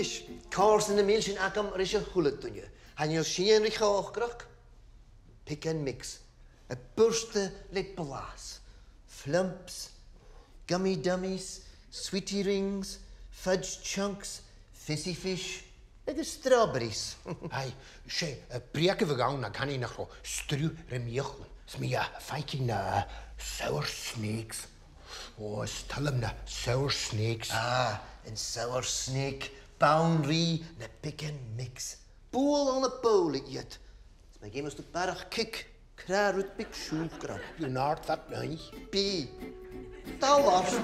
Ish, cars in the milch in Akam Risha Hulatunya. And you'll see in Richochgrach. Pick and mix. A burste lip blas. Flumps, gummy dummies, sweetie rings, fudge chunks, fizzy fish, and the strawberries. Hey, she, break of a gown, I can't know, sgrìobhadairean. Smee a fighting sour snakes. Oh, tell them the sour snakes. Ah, and sour snake, boundary, na pick and mix. Bowl on a bowl it yet. It's my game is to barach kick. Krarut big shoe grab. You're not that nice. B. Thou lost.